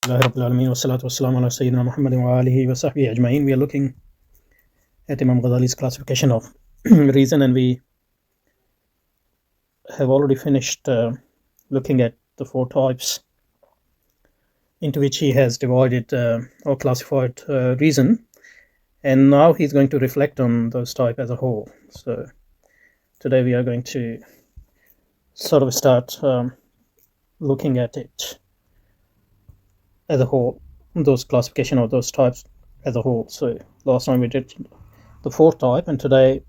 Rabbil wassalatu wassalamu ala Sayyidina Muhammadin wa alihi wa sahbihi ajma'in. We are looking at Imam Ghazali's classification of reason, and we have already finished looking at the four types into which he has divided or classified reason, and now he's going to reflect on those types as a whole. So today we are going to sort of start looking at it as a whole, those classification of those types as a whole. So last time we did the fourth type, and today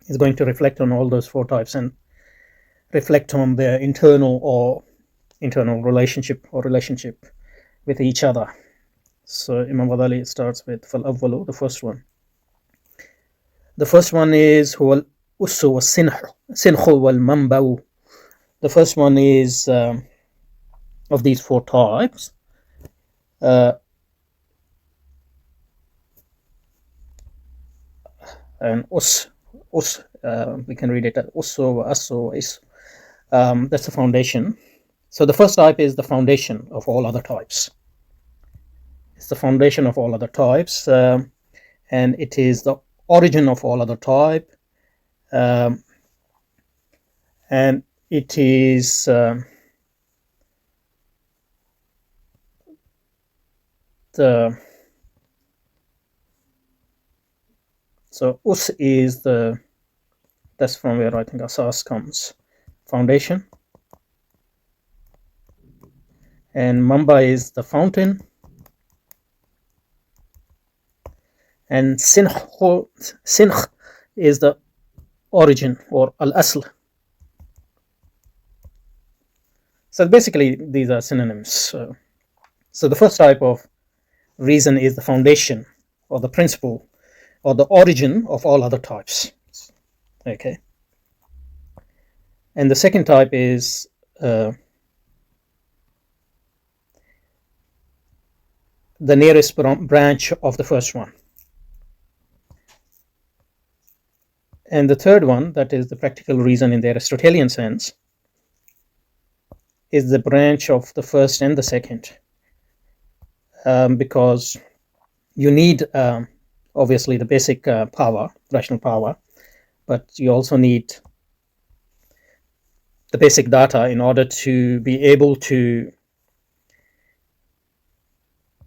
is going to reflect on all those four types and reflect on their internal relationship with each other. So Imam Ghazali starts with Fal-Awwalu, the first one. The first one is Huwa al-Ussu wa-Sinhu wal-Manba'u. The first one is of these four types. And we can read it as Ussu, Assu, Is. That's the foundation. So the first type is the foundation of all other types. It's the foundation of all other types, and it is the origin of all other type, and it is so Us is that's from where I think Asas comes, foundation, and Mamba is the fountain, and Sinh is the origin or Al-Asl. So basically these are synonyms. So the first type of reason is the foundation or the principle or the origin of all other types. Okay. And the second type is the nearest branch of the first one. And the third one, that is the practical reason in the Aristotelian sense, is the branch of the first and the second, because you need obviously the basic power, rational power, but you also need the basic data in order to be able to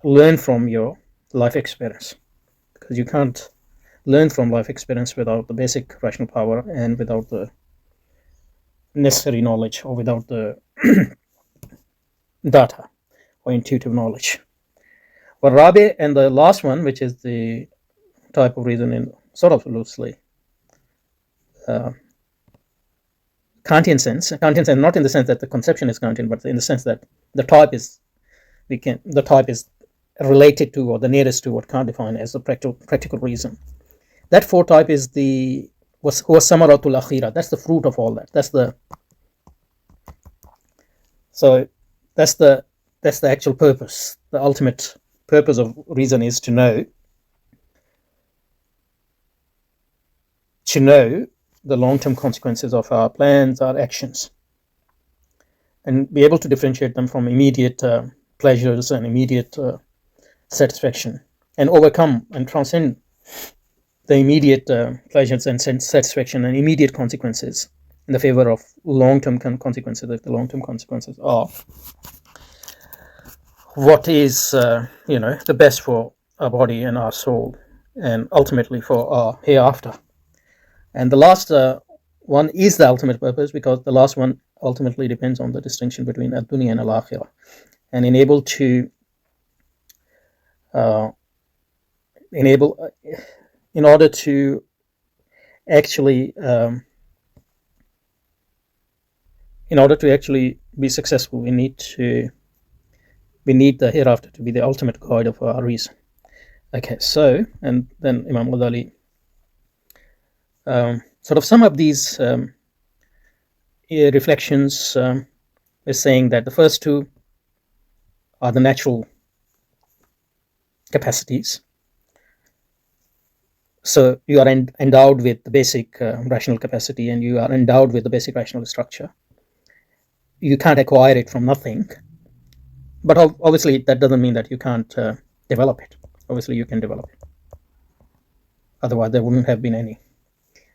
learn from your life experience, because you can't learn from life experience without the basic rational power and without the necessary knowledge, or without the data or intuitive knowledge. Well, Rabi, and the last one, which is the type of reason in sort of loosely Kantian sense, not in the sense that the conception is Kantian, but in the sense that the type is related to, or the nearest to, what Kant defined as the practical reason. That fourth type is was samaratul akhira. That's the fruit of all that. That's the actual purpose. The ultimate purpose of reason is to know the long-term consequences of our plans, our actions, and be able to differentiate them from immediate pleasures and immediate satisfaction, and overcome and transcend the immediate pleasures and satisfaction and immediate consequences in the favor of long-term consequences. If the long-term consequences are what is the best for our body and our soul, and ultimately for our hereafter. And the last one is the ultimate purpose, because the last one ultimately depends on the distinction between ad-dunya and al-akhirah, and in order to actually be successful, we need the hereafter to be the ultimate guide of our reason. Okay, so, and then Imam Ghazali sort of sum up these reflections is saying that the first two are the natural capacities. So you are endowed with the basic rational capacity, and you are endowed with the basic rational structure. You can't acquire it from nothing. But obviously, that doesn't mean that you can't develop it. Obviously, you can develop it. Otherwise, there wouldn't have been any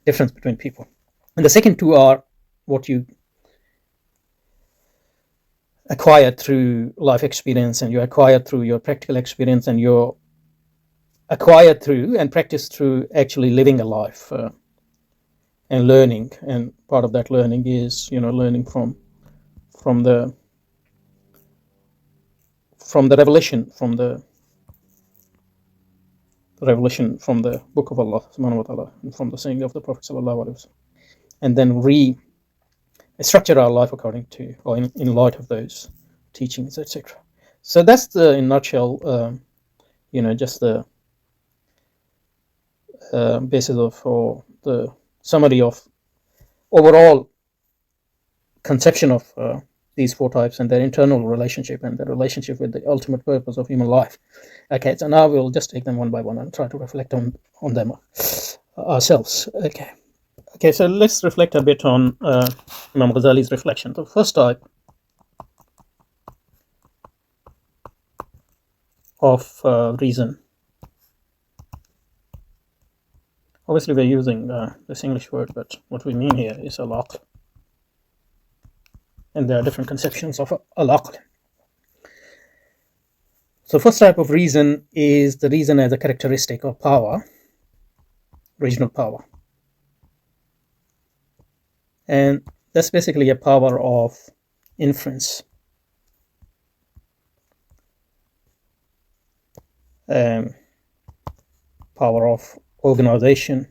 difference between people. And the second two are what you acquire through life experience, and you acquire through your practical experience, and you acquire through and practice through actually living a life and learning. And part of that learning is, learning from the revelation, from the from the book of Allah subhanahu wa ta'ala, and from the saying of the Prophet sallallahu alaihi wasallam, and then structure our life according to, or in light of those teachings, etc. So that's the, in a nutshell, just the basis of, or the summary of overall conception of these four types and their internal relationship and their relationship with the ultimate purpose of human life. Okay, so now we'll just take them one by one and try to reflect on them ourselves. Okay, so let's reflect a bit on Imam Ghazali's reflection. The first type of reason. Obviously, we're using this English word, but what we mean here is al-aql. And there are different conceptions of al-aql. So first type of reason is the reason as a characteristic of power, regional power. And that's basically a power of inference. Power of organization.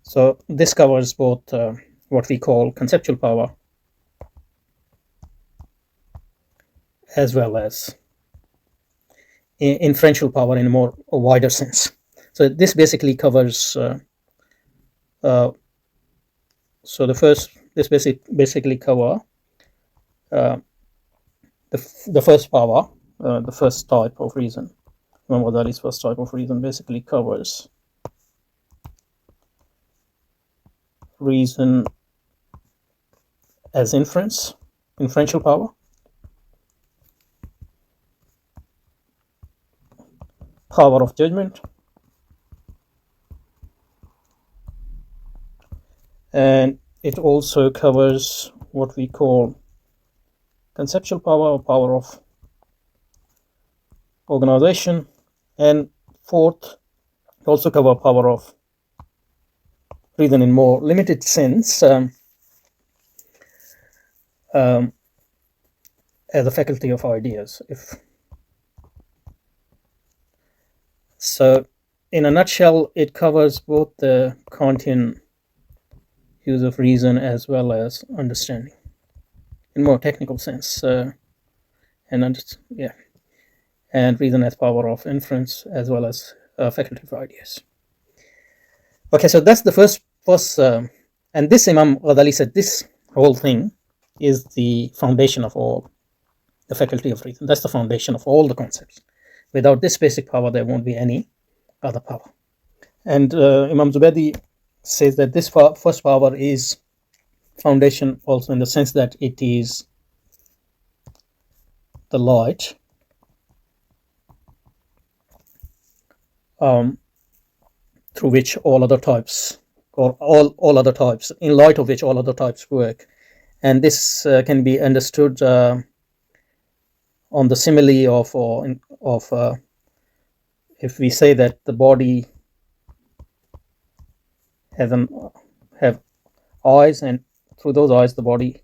So this covers both what we call conceptual power as well as inferential power in a more wider sense. So this basically covers so the first, this basically cover the first power, the first type of reason. Imam Ghazali's first type of reason basically covers reason as inferential power, power of judgment, and it also covers what we call conceptual power, or power of organization, and fourth, also cover power of reason in more limited sense, as a faculty of ideas. So in a nutshell, it covers both the Kantian use of reason as well as understanding in more technical sense, and reason as power of inference as well as faculty of ideas. Okay, so that's the first and this Imam Ghazali said this whole thing is the foundation of all the faculty of reason. That's the foundation of all the concepts. Without this basic power, there won't be any other power. And Imam Zubaydi says that this first power is foundation also in the sense that it is the light through which all other types, or all other types, in light of which all other types work. And this can be understood on the simile of if we say that the body have eyes, and through those eyes the body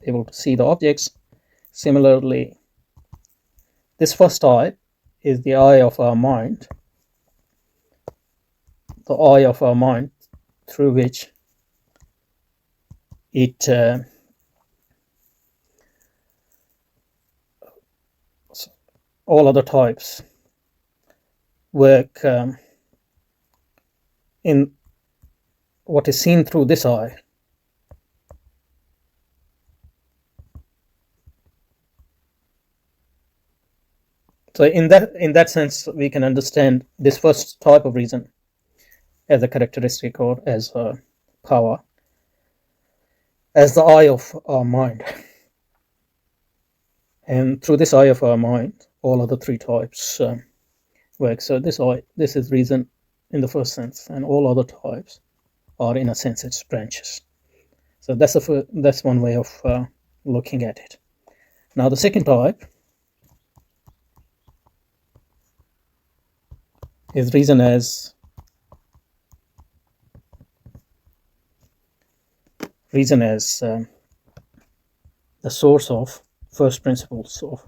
is able to see the objects. Similarly, this first eye is the eye of our mind, the eye of our mind through which it all other types work in what is seen through this eye. So in that sense, we can understand this first type of reason as a characteristic, or as a power, as the eye of our mind. And through this eye of our mind, all other three types work. So this is reason in the first sense, and all other types are, in a sense, its branches. So that's one way of looking at it. Now the second type is reason as the source of first principles, of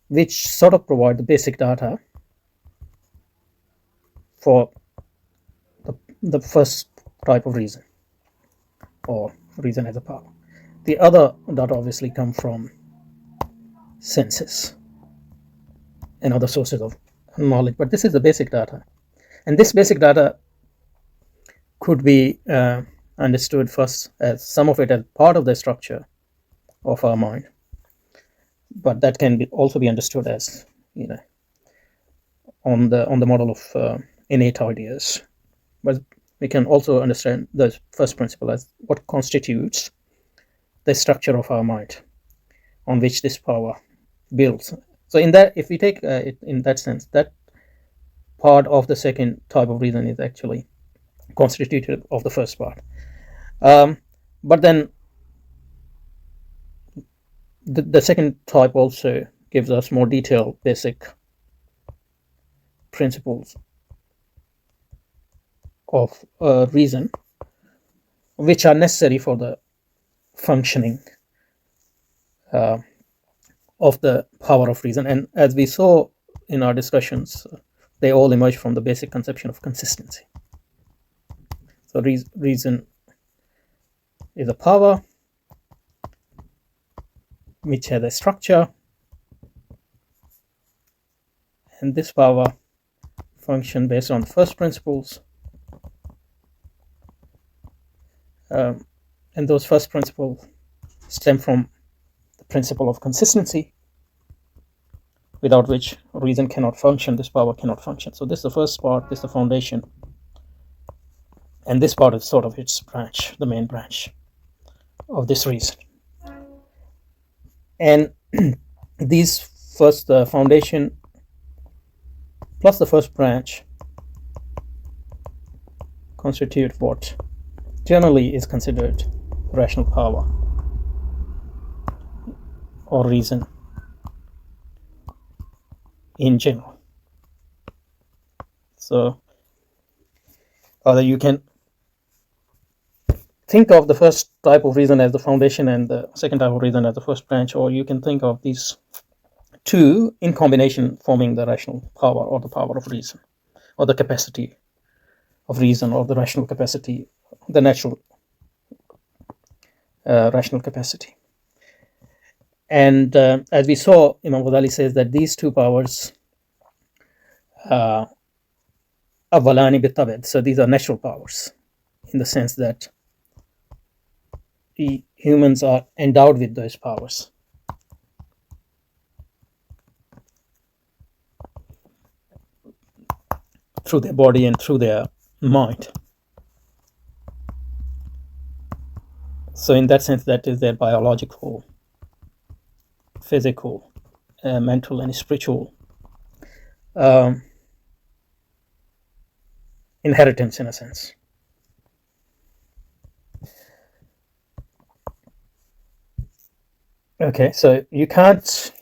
which sort of provide the basic data for the first type of reason, or reason as a power. The other data obviously come from senses and other sources of knowledge, but this is the basic data. And this basic data could be understood first as some of it as part of the structure of our mind, but that can also be understood as, on the model of innate ideas. But we can also understand the first principle as what constitutes the structure of our mind, on which this power builds. So in that, if we take it in that sense, that part of the second type of reason is actually constituted of the first part. But then the second type also gives us more detailed basic principles of reason, which are necessary for the functioning of the power of reason. And as we saw in our discussions, they all emerge from the basic conception of consistency. So reason is a power which has a structure, and this power function based on the first principles, and those first principles stem from the principle of consistency, without which reason cannot function, this power cannot function. So this is the first part, this is the foundation, and this part is sort of its branch, the main branch of this reason. And these first, the foundation plus the first branch, constitute what generally is considered rational power or reason in general. So either you can think of the first type of reason as the foundation and the second type of reason as the first branch, or you can think of these two in combination forming the rational power, or the power of reason, or the capacity of reason, or the rational capacity, the natural rational capacity. And as we saw, Imam Al-Ghazali says that these two powers awalani bitabed, so these are natural powers, in the sense that humans are endowed with those powers. Through their body and through their mind. So in that sense, that is their biological, physical, mental and spiritual inheritance, in a sense. Okay, so you can't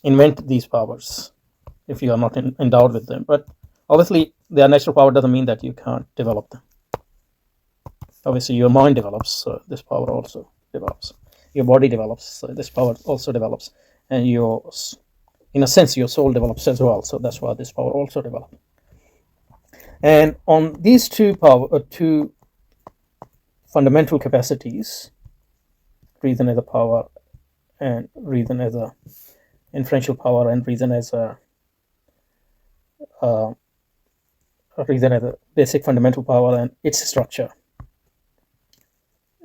invent these powers if you are not endowed with them, but obviously their natural power doesn't mean that you can't develop them. Obviously your mind develops, so this power also develops. Your body develops, so this power also develops, and in a sense your soul develops as well, so that's why this power also develops. And on these two fundamental capacities, reason as a power and reason as a inferential power, and reason as a basic fundamental power and its structure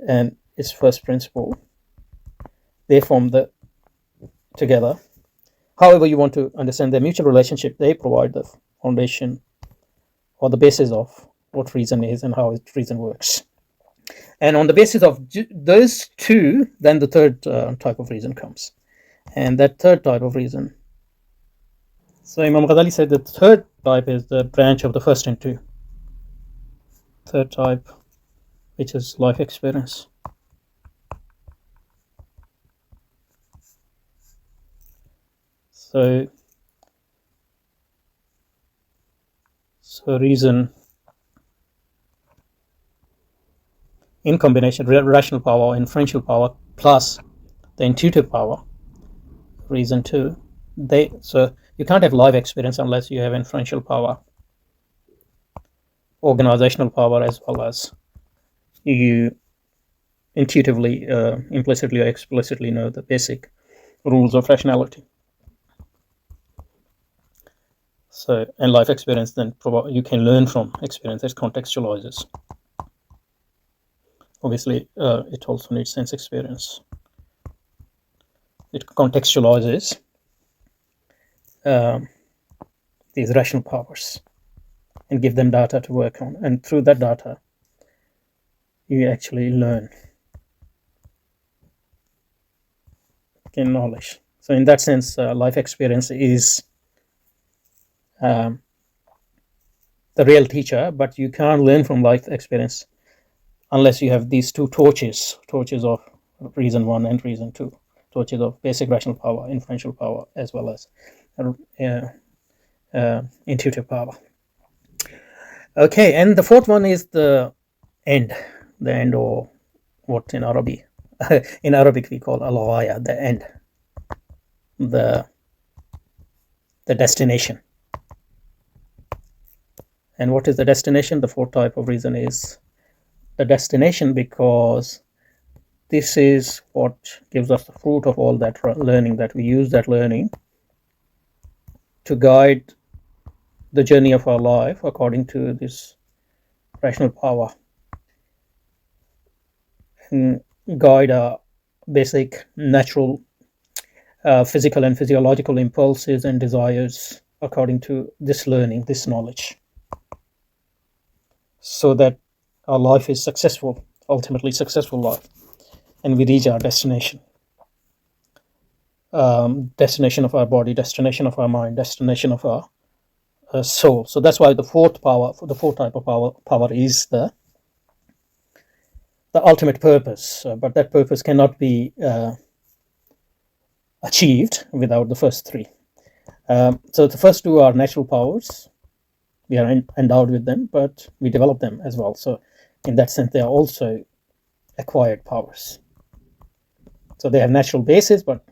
and its first principle, they form together. However you want to understand their mutual relationship, they provide the foundation or the basis of what reason is and how reason works. And on the basis of those two, then the third type of reason comes. And that third type of reason, so Imam Ghazali said the third type is the branch of the first and two. Third type, which is life experience. So reason in combination, rational power, inferential power, plus the intuitive power, reason two. So you can't have life experience unless you have inferential power, organizational power, as well as you intuitively, implicitly or explicitly know the basic rules of rationality. So, and life experience then you can learn from experience that contextualizes. Obviously, it also needs sense experience. It contextualizes these rational powers and give them data to work on, and through that data you actually learn, gain knowledge. So in that sense, life experience is the real teacher, but you can't learn from life experience unless you have these two torches of reason one and reason two, torches of basic rational power, inferential power, as well as intuitive power. Okay, and the fourth one is the end, or what in Arabic we call al-ghaya, the end, the destination. And what is the destination? The fourth type of reason is the destination, because this is what gives us the fruit of all that learning, that we use that learning to guide the journey of our life according to this rational power, and guide our basic natural physical and physiological impulses and desires according to this learning, this knowledge, so that our life is successful, ultimately successful life, and we reach our destination. Destination of our body, destination of our mind, destination of our soul. So that's why the fourth type of power is the ultimate purpose. But that purpose cannot be achieved without the first three. So the first two are natural powers. We are endowed with them, but we develop them as well. So in that sense, they are also acquired powers. So they have natural basis, but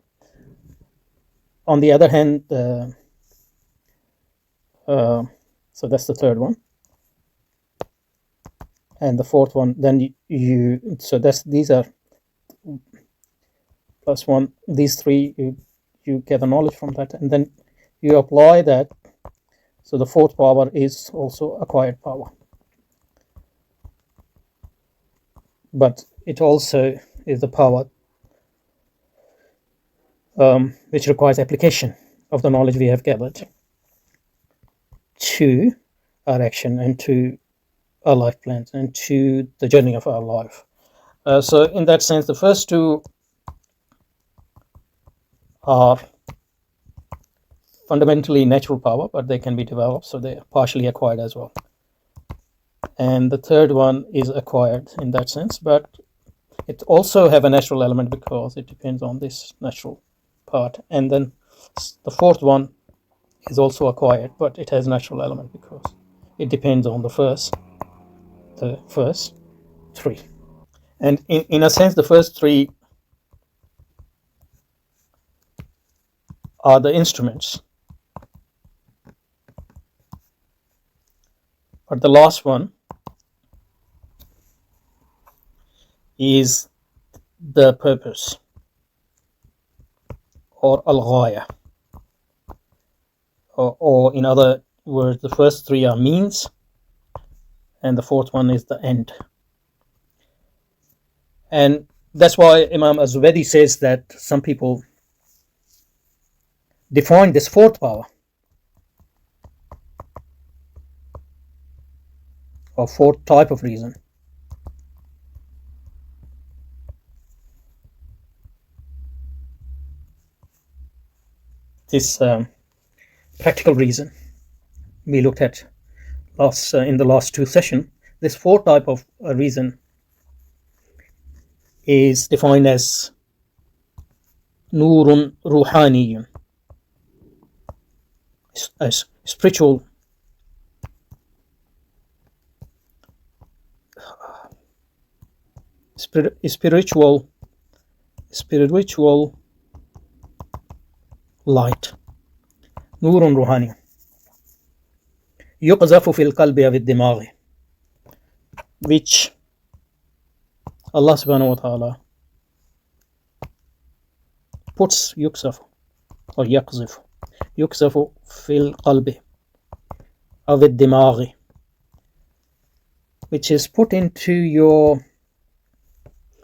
on the other hand, so that's the third one. And the fourth one, then so these are plus one, these three, you get the knowledge from that, and then you apply that. So the fourth power is also acquired power, but it also is the power which requires application of the knowledge we have gathered to our action and to our life plans and to the journey of our life. So in that sense, the first two are fundamentally natural power, but they can be developed, so they are partially acquired as well. And the third one is acquired in that sense, but it also have a natural element because it depends on this natural part. And then the fourth one is also acquired, but it has natural element because it depends on the first three. And in a sense, the first three are the instruments, but the last one is the purpose, or al-ghaya, or in other words, the first three are means and the fourth one is the end. And that's why Imam Al-Ghazali says that some people define this fourth power or fourth type of reason this practical reason we looked at in the last two sessions. This fourth type of reason is defined as nurun ruhaniyun, as spiritual light. نور روحاني يقذف في القلب أو الدماغ, which Allah subhanahu wa ta'ala puts يقذف or يقذف في القلب أو الدماغ, which is put into your,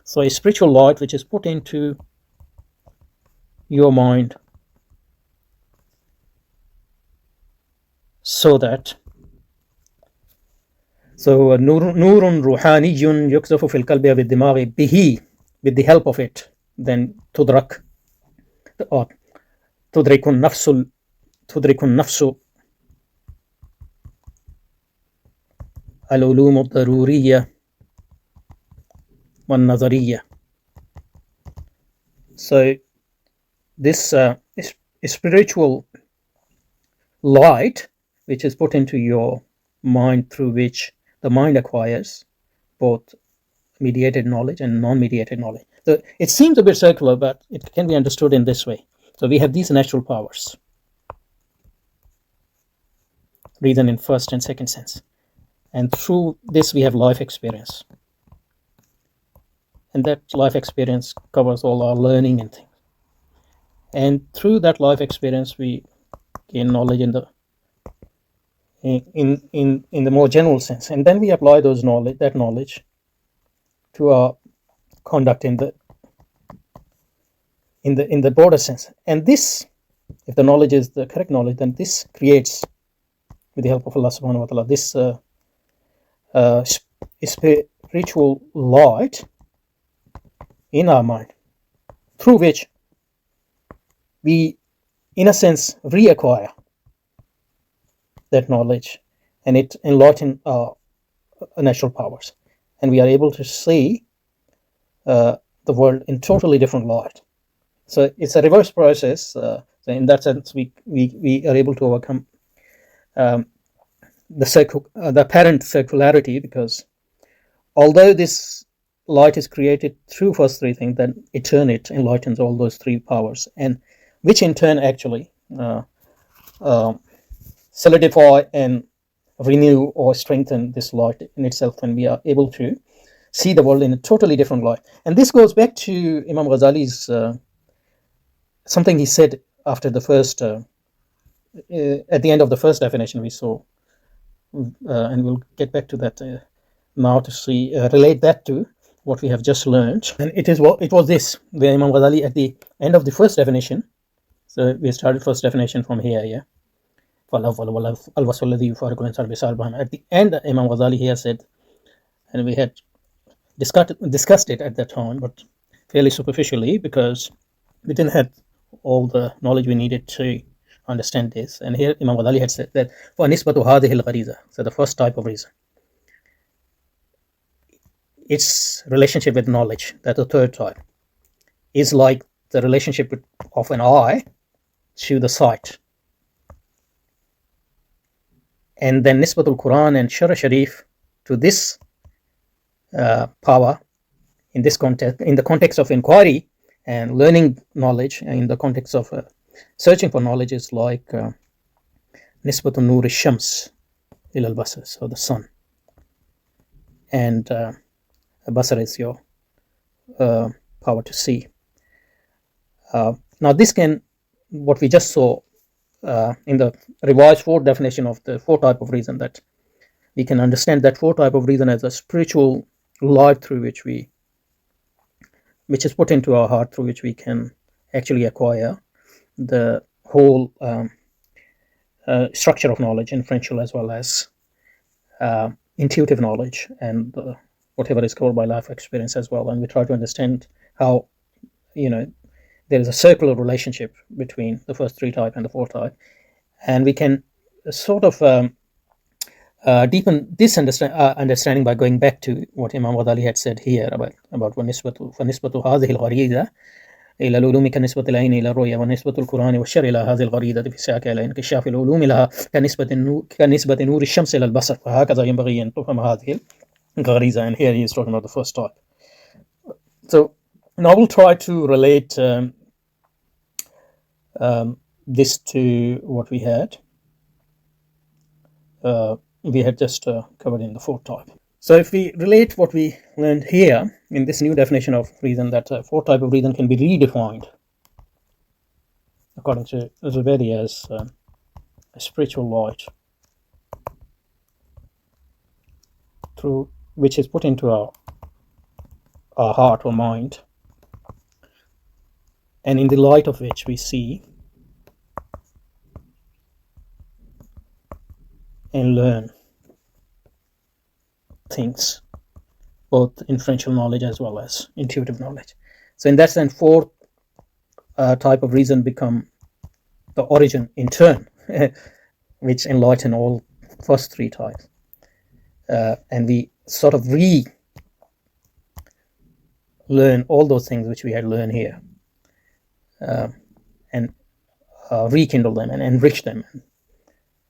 so a spiritual light which is put into your mind, so that نور روحاني يقذف في القلب بالدماغ به, with the help of it, then تدرك or تدرك النفس العلوم الضرورية والنظرية. So this spiritual light which is put into your mind, through which the mind acquires both mediated knowledge and non-mediated knowledge. So it seems a bit circular, but it can be understood in this way. So we have these natural powers, reason in first and second sense, and through this we have life experience, and that life experience covers all our learning and things, and through that life experience we gain knowledge in the more general sense, and then we apply that knowledge to our conduct in the broader sense. And this, if the knowledge is the correct knowledge, then this creates, with the help of Allah subhanahu wa ta'ala, this spiritual light in our mind, through which we, in a sense, reacquire that knowledge, and it enlightens our natural powers, and we are able to see the world in totally different light. So it's a reverse process. So in that sense, we are able to overcome the apparent circularity, because although this light is created through first three things, then in turn it enlightens all those three powers, and which in turn actually solidify and renew or strengthen this light in itself, and we are able to see the world in a totally different light. And this goes back to Imam Ghazali's something he said after the first at the end of the first definition we saw, and we'll get back to that now to see relate that to what we have just learned. And it was this, where Imam Ghazali at the end of the first definition, so we started first definition from here, yeah. At the end, Imam Ghazali here said, and we had discussed it at that time, but fairly superficially, because we didn't have all the knowledge we needed to understand this. And here Imam Ghazali had said that for nisbatu hadhihi al-ghariza, so the first type of reason, its relationship with knowledge, that the third type, is like the relationship of an eye to the sight. And then nisbatul Quran and Shara Sharif to this power in this context, in the context of inquiry and learning knowledge, and in the context of searching for knowledge, is like nisbatul nur shams ila al-basar, so the sun, and basar is your power to see. Now this can, what we just saw in the revised fourth definition of the fourth type of reason, that we can understand that fourth type of reason as a spiritual light through which is put into our heart, through which we can actually acquire the whole structure of knowledge, inferential as well as intuitive knowledge, and whatever is covered by life experience as well. And we try to understand how, there there is a circular relationship between the first three type and the fourth type, and we can sort of deepen this understanding by going back to what Imam Ghazali had said here about فنسبة هذه الغريزة إلى العلوم كنسبة العين إلى الرؤية ونسبة القرآن والشرع إلى هذه الغريزة في ساق إلى انكشاف العلوم لها كنسبة نور الشمس إلى البصر، فهكذا ينبغي أن تفهم هذه الغريزة. And here he is talking about the first type. So now we'll try to relate this to what we had just covered in the fourth type. So if we relate what we learned here in this new definition of reason, that fourth type of reason can be redefined according to Al-Ghazali as a spiritual light through which is put into our heart or mind, and in the light of which we see and learn things, both inferential knowledge as well as intuitive knowledge. So in that sense, fourth type of reason become the origin in turn, which enlighten all first three types, and we sort of learn all those things which we had learned here, and rekindle them and enrich them.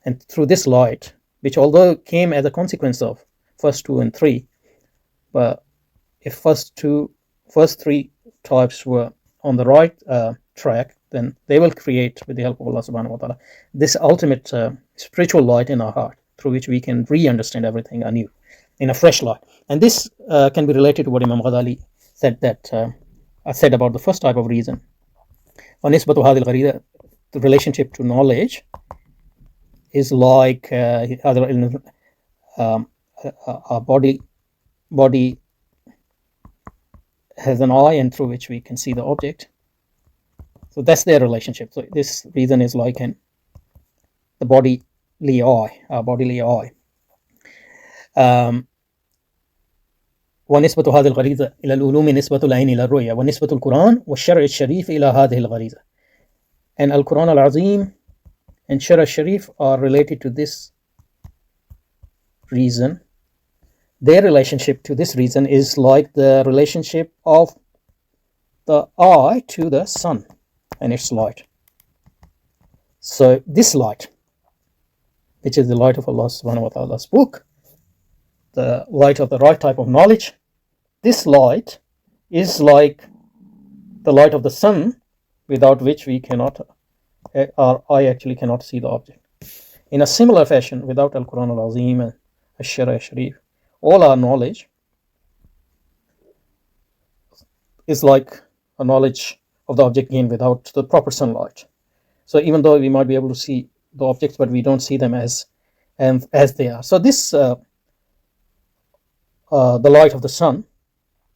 And through this light, which although came as a consequence of first two and three, but if first three types were on the right track, then they will create, with the help of Allah subhanahu wa ta'ala, this ultimate spiritual light in our heart, through which we can re-understand everything anew in a fresh light. And this can be related to what Imam Ghazali said, that I said about the first type of reason. وَنِسْبَةُ هَذِهِ الْغَرِيزَةِ, the relationship to knowledge is like our body has an eye, and through which we can see the object. So that's their relationship. So this reason is like the bodily eye, our bodily eye. ونسبة هذه الغريزة إلى العلوم نسبة العين إلى الرؤية ونسبة القرآن والشرع الشريف إلى هذه الغريزة. And Al-Quran Al-Azim and Shara al-Sharif are related to this reason. Their relationship to this reason is like the relationship of the eye to the sun and its light. So this light, which is the light of Allah subhanahu wa ta'ala's book, the light of the right type of knowledge, this light is like the light of the sun, without which we cannot, our eye actually cannot see the object. In a similar fashion, without Al-Quran Al-Azim and Al-Shara al-Sharif, all our knowledge is like a knowledge of the object gained without the proper sunlight. So even though we might be able to see the objects, but we don't see them as they are. So this the light of the sun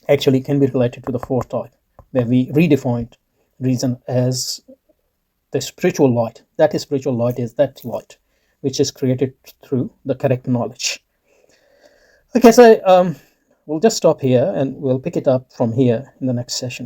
actually can be related to the fourth type, where we redefined reason as the spiritual light. That is, spiritual light is that light which is created through the correct knowledge. Okay, so we'll just stop here and we'll pick it up from here in the next session.